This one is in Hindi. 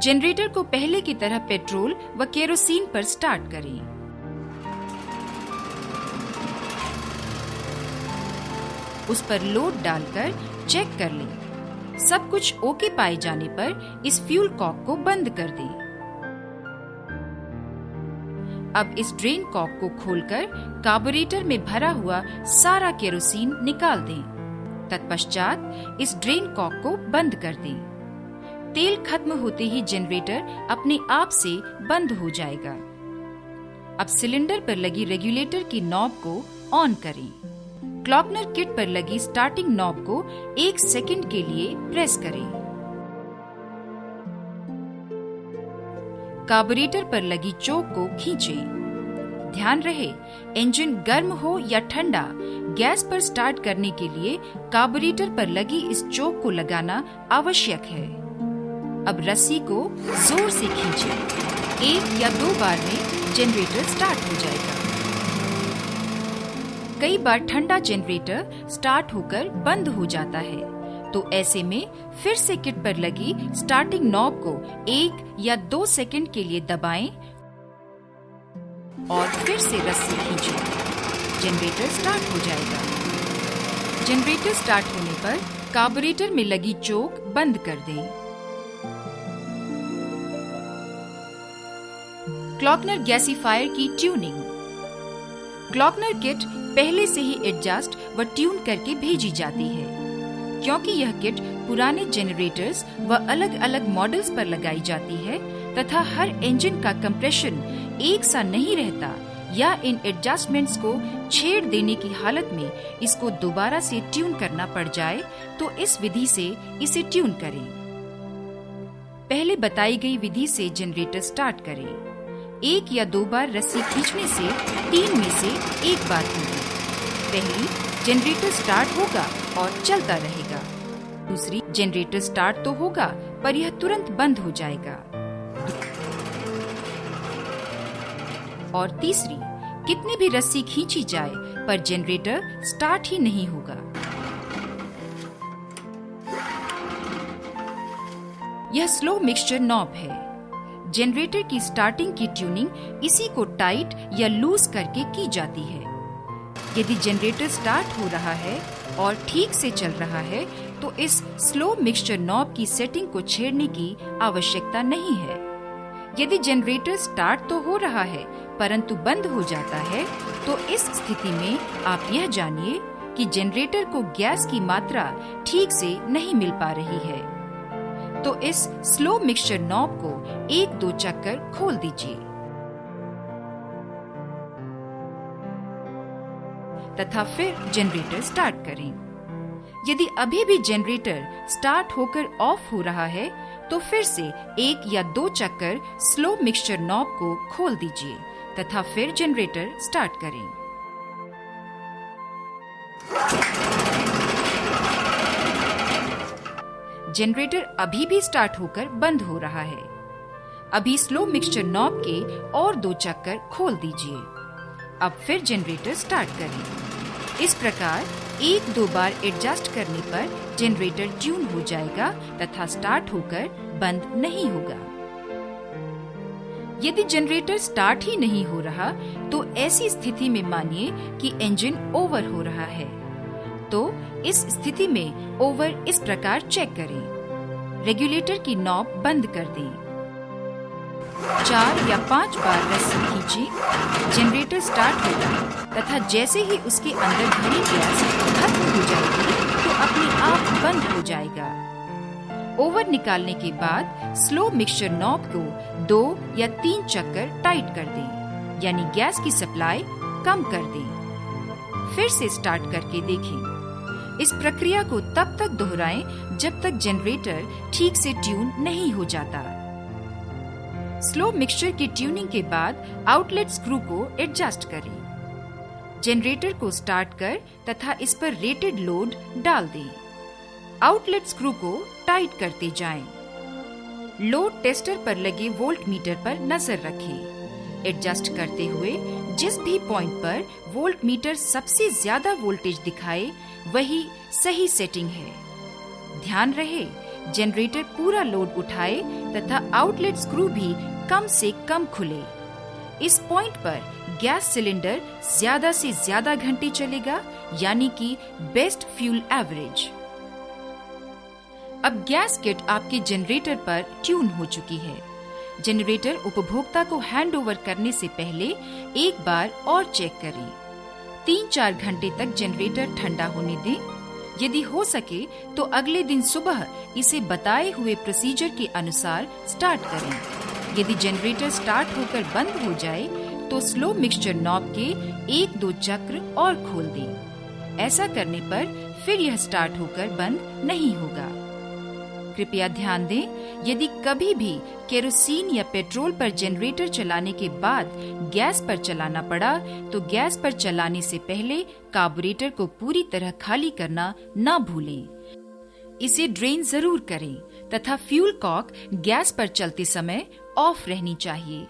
जनरेटर को पहले की तरह पेट्रोल व केरोसिन पर स्टार्ट करें। उस पर लोड डालकर चेक कर लें। सब कुछ ओके पाए जाने पर इस फ्यूल कॉक को बंद कर दें। अब इस ड्रेन कॉक को खोलकर कार्बोरेटर में भरा हुआ सारा केरोसिन निकाल दें। तत्पश्चात इस ड्रेन कॉक को बंद कर दें। तेल खत्म होते ही जनरेटर अपने आप से बंद हो जाएगा। अब सिलेंडर पर लगी रेगुलेटर की नॉब को ऑन करें। क्लॉकनर किट पर लगी स्टार्टिंग नॉब को 1 सेकंड के लिए प्रेस करें। कार्बोरेटर पर लगी चोक को खींचें। ध्यान रहे, इंजन गर्म हो या ठंडा, गैस पर स्टार्ट करने के लिए कार्बोरेटर पर लगी इस चोक को लगाना आवश्यक है। अब रस्सी को जोर से खींचें। 1 या 2 बार में जनरेटर स्टार्ट हो जाएगा। कई बार ठंडा जनरेटर स्टार्ट होकर बंद हो जाता है, तो ऐसे में फिर से किट पर लगी स्टार्टिंग नॉब को 1 या 2 सेकंड के लिए दबाएं और फिर से रस्सी खींचें। जनरेटर स्टार्ट हो जाएगा। जनरेटर स्टार्ट होने पर कार्बोरेटर में लगी चोक बंद कर दें। क्लॉकनर गैसीफायर की ट्यूनिंग। क्लॉकनर किट पहले से ही एडजस्ट व ट्यून करके भेजी जाती है। क्योंकि यह किट पुराने जनरेटर्स व अलग अलग मॉडल्स पर लगाई जाती है तथा हर इंजन का कंप्रेशन एक सा नहीं रहता या इन एडजस्टमेंट्स को छेड़ देने की हालत में इसको दोबारा से ट्यून करना पड़ जाए, तो इस विधि से इसे ट्यून करें। पहले बताई गई विधि से जनरेटर स्टार्ट करें। 1 या 2 बार रस्सी खींचने से 3 में से 1 बार होगी। पहली, जनरेटर स्टार्ट होगा और चलता रहेगा। दूसरी, जनरेटर स्टार्ट तो होगा पर यह तुरंत बंद हो जाएगा। और तीसरी, कितनी भी रस्सी खींची जाए पर जनरेटर स्टार्ट ही नहीं होगा। यह स्लो मिक्सचर नॉब है। जनरेटर की स्टार्टिंग की ट्यूनिंग इसी को टाइट या लूज करके की जाती है। यदि जनरेटर स्टार्ट हो रहा है और ठीक से चल रहा है, तो इस स्लो मिक्सचर नॉब की सेटिंग को छेड़ने की आवश्यकता नहीं है। यदि जनरेटर स्टार्ट तो हो रहा है परंतु बंद हो जाता है, तो इस स्थिति में आप यह जानिए कि जनरेटर को गैस की मात्रा ठीक से नहीं मिल पा रही है। तो इस स्लो मिक्सचर नॉब को 1-2 चक्कर खोल दीजिए तथा फिर जनरेटर स्टार्ट करें। यदि अभी भी जनरेटर स्टार्ट होकर ऑफ हो रहा है, तो फिर से 1 या 2 चक्कर स्लो मिक्सचर नॉब को खोल दीजिए तथा फिर जनरेटर स्टार्ट करें। जनरेटर अभी भी स्टार्ट होकर बंद हो रहा है। अभी स्लो मिक्सचर नॉब के और 2 चक्कर खोल दीजिए। अब फिर जनरेटर स्टार्ट करें। इस प्रकार 1-2 बार एडजस्ट करने पर जनरेटर ट्यून हो जाएगा तथा स्टार्ट होकर बंद नहीं होगा। यदि जनरेटर स्टार्ट ही नहीं हो रहा, तो ऐसी स्थिति में मानिए कि इंजन ओवर हो रहा है। तो इस स्थिति में ओवर इस प्रकार चेक करें। रेगुलेटर की नॉब बंद कर दें। 4 या 5 बार रस्सी खींचें। जनरेटर स्टार्ट होगा तथा जैसे ही उसके अंदर भरी गैस खत्म हो जाएगी, तो अपने आप बंद हो जाएगा। ओवर निकालने के बाद स्लो मिक्सचर नॉब को 2 या 3 चक्कर टाइट कर दें, यानी गैस की सप्लाई कम कर दें। फिर से स्टार्ट करके देखें। इस प्रक्रिया को तब तक दोहराएं जब तक जनरेटर ठीक से ट्यून नहीं हो जाता। स्लो मिक्सचर की ट्यूनिंग के बाद आउटलेट स्क्रू को एडजस्ट करें। जनरेटर को स्टार्ट कर तथा इस पर रेटेड लोड डाल दें। आउटलेट स्क्रू को टाइट करते जाएं। लोड टेस्टर पर लगे वोल्ट मीटर पर नजर रखें। एडजस्ट करते हुए जिस भी पॉइंट पर वोल्ट मीटर सबसे ज्यादा वोल्टेज दिखाए, वही सही सेटिंग है। ध्यान रहे जनरेटर पूरा लोड उठाए तथा आउटलेट स्क्रू भी कम से कम खुले। इस पॉइंट पर गैस सिलेंडर ज्यादा से ज्यादा घंटे चलेगा, यानी कि बेस्ट फ्यूल एवरेज। अब गैस किट आपके जनरेटर पर ट्यून हो चुकी है। जनरेटर उपभोक्ता को हैंडओवर करने से पहले एक बार और चेक करें। 3-4 घंटे तक जनरेटर ठंडा होने दें। यदि हो सके तो अगले दिन सुबह इसे बताए हुए प्रोसीजर के अनुसार स्टार्ट करें। यदि जनरेटर स्टार्ट होकर बंद हो जाए तो स्लो मिक्सचर नॉब के 1-2 चक्र और खोल दें। ऐसा करने पर फिर यह स्टार्ट होकर बंद नहीं होगा। कृपया ध्यान दें, यदि कभी भी केरोसिन या पेट्रोल पर जनरेटर चलाने के बाद गैस पर चलाना पड़ा तो गैस पर चलाने से पहले कार्बोरेटर को पूरी तरह खाली करना न भूलें। इसे ड्रेन जरूर करें तथा फ्यूल कॉक गैस पर चलते समय ऑफ रहनी चाहिए।